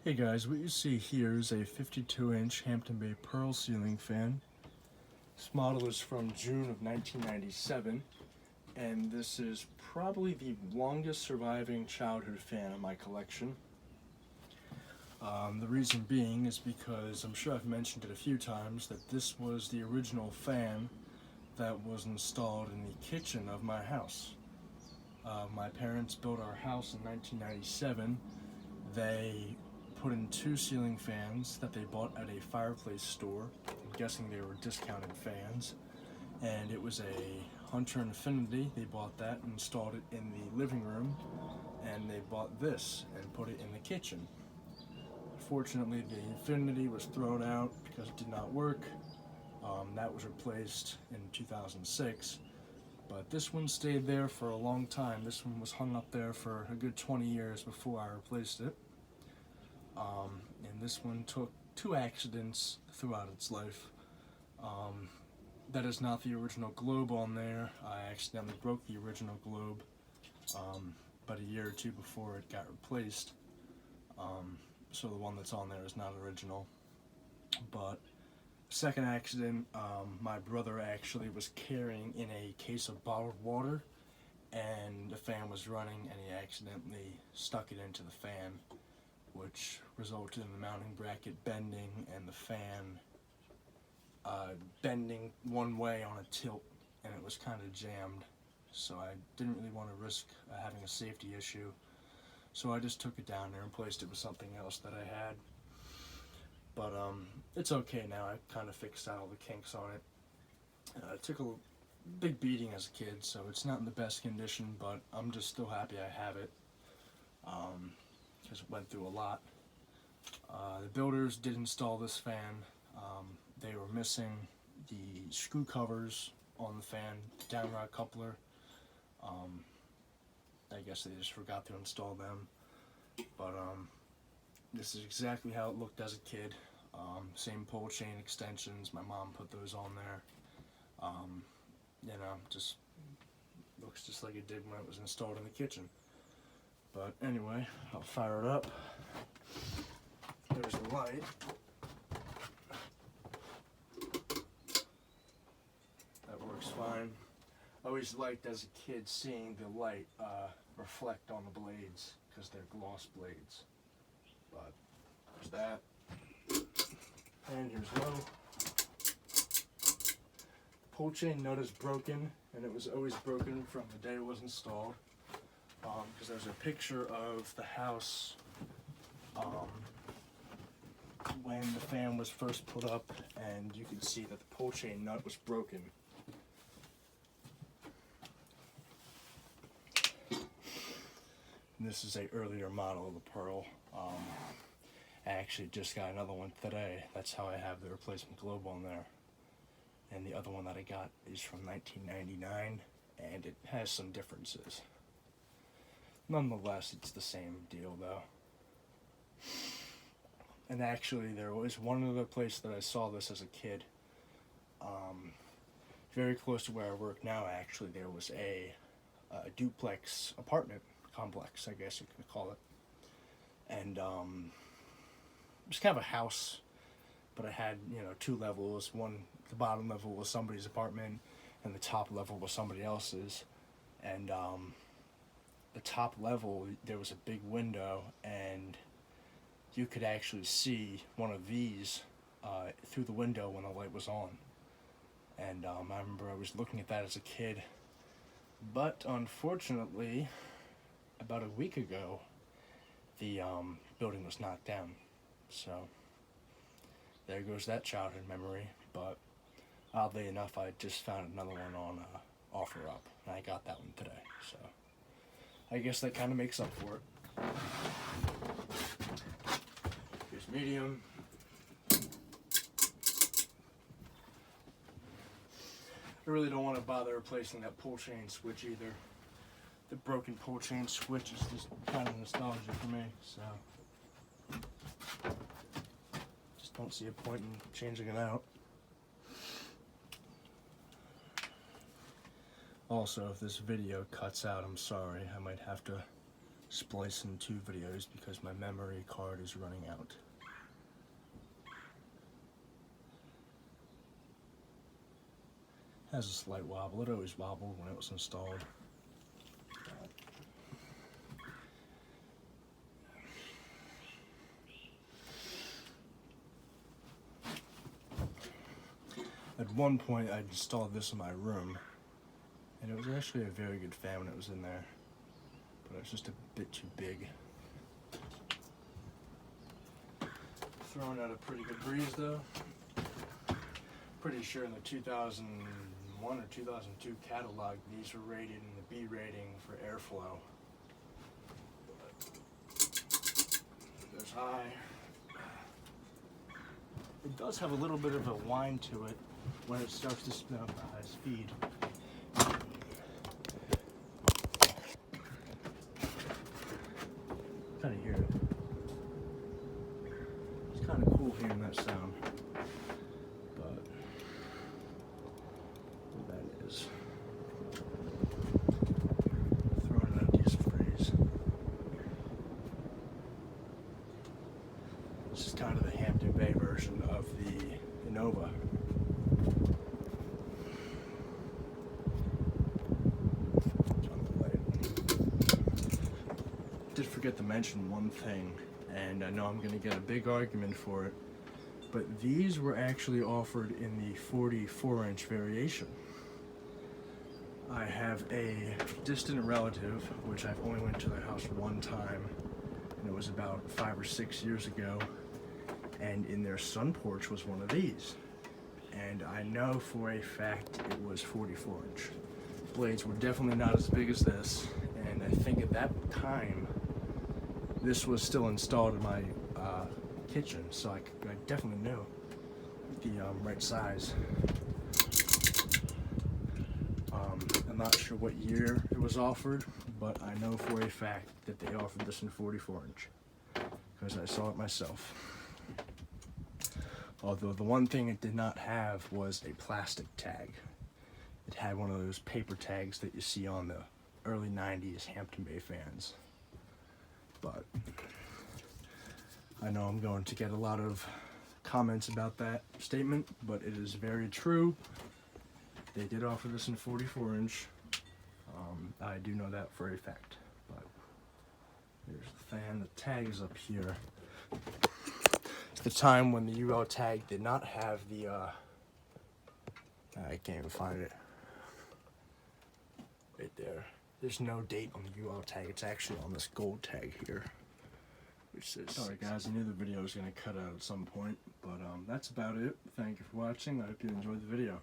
Hey guys, what you see here is a 52-inch Hampton Bay Pearl ceiling fan. This model is from June of 1997, and this is probably the longest surviving childhood fan in my collection. The reason being is because I'm sure I've mentioned it a few times that this was the original fan that was installed in the kitchen of my house. My parents built our house in 1997. They put in two ceiling fans that they bought at a fireplace store. I'm guessing they were discounted fans. And it was a Hunter Infinity. They bought that and installed it in the living room. And they bought this and put it in the kitchen. Fortunately, the Infinity was thrown out because it did not work. That was replaced in 2006. But this one stayed there for a long time. This one was hung up there for a good 20 years before I replaced it. And this one took two accidents throughout its life. That is not the original globe on there. I accidentally broke the original globe about a year or two before it got replaced. So the one that's on there is not original. But second accident, my brother actually was carrying in a case of bottled water, and the fan was running, and he accidentally stuck it into the fan, which resulted in the mounting bracket bending and the fan bending one way on a tilt, and it was kind of jammed. So I didn't really want to risk having a safety issue. So I just took it down there and replaced it with something else that I had. But it's okay now. I kind of fixed out all the kinks on it. It took a big beating as a kid, so it's not in the best condition, but I'm just still happy I have it. Because it went through a lot. The builders did install this fan. They were missing the screw covers on the fan, the downrod coupler. I guess they just forgot to install them. But this is exactly how it looked as a kid. Same pole chain extensions. My mom put those on there. Just looks just like it did when it was installed in the kitchen. But anyway, I'll fire it up. There's the light. That works fine. I always liked as a kid seeing the light reflect on the blades because they're gloss blades. But there's that. And here's no. Pull chain nut is broken, and it was always broken from the day it was installed. Because there's a picture of the house when the fan was first put up, and you can see that the pull chain nut was broken. And this is a earlier model of the Pearl. I actually just got another one today. That's how I have the replacement globe on there. And the other one that I got is from 1999, and it has some differences. Nonetheless, it's the same deal though. And actually, there was one other place that I saw this as a kid. Very close to where I work now, actually, there was a duplex apartment complex, I guess you could call it. And it was kind of a house, but it had, two levels. The bottom level was somebody's apartment, and the top level was somebody else's. And the top level, there was a big window, and you could actually see one of these through the window when the light was on. And I remember I was looking at that as a kid. But unfortunately, about a week ago, the building was knocked down. So there goes that childhood memory. But oddly enough, I just found another one on OfferUp, and I got that one today. So I guess that kind of makes up for it. Here's medium. I really don't want to bother replacing that pull chain switch either. The broken pull chain switch is just kind of nostalgia for me, so just don't see a point in changing it out. Also, if this video cuts out, I'm sorry. I might have to splicing 2 videos because my memory card is running out. Has a slight wobble. It always wobbled when it was installed. At one point, I installed this in my room, and it was actually a very good fan when it was in there, but it was just a bit too big. Throwing out a pretty good breeze though. Pretty sure in the 2001 or 2002 catalog, these were rated in the B rating for airflow. There's high. It does have a little bit of a whine to it when it starts to spin up at high speed. Kind of hear it. It's kind of cool hearing that sound, but what that is. Throwing out a decent breeze. This is kind of the Hampton Bay version of the Innova. Did forget to mention one thing, and I know I'm going to get a big argument for it, but these were actually offered in the 44-inch variation. I have a distant relative, which I've only went to their house one time, and it was about 5 or 6 years ago, and in their sun porch was one of these. And I know for a fact it was 44-inch. Blades were definitely not as big as this, and I think at that time, this was still installed in my kitchen, so I definitely knew the right size. I'm not sure what year it was offered, but I know for a fact that they offered this in 44-inch because I saw it myself. Although the one thing it did not have was a plastic tag. It had one of those paper tags that you see on the early 90s Hampton Bay fans. But I know I'm going to get a lot of comments about that statement, but it is very true. They did offer this in 44-inch. I do know that for a fact. But here's the fan. The tag is up here. It's the time when the UL tag did not have the, I can't even find it. Right there. There's no date on the UL tag. It's actually on this gold tag here, which says. Sorry guys, I knew the video was going to cut out at some point, but that's about it. Thank you for watching. I hope you enjoyed the video.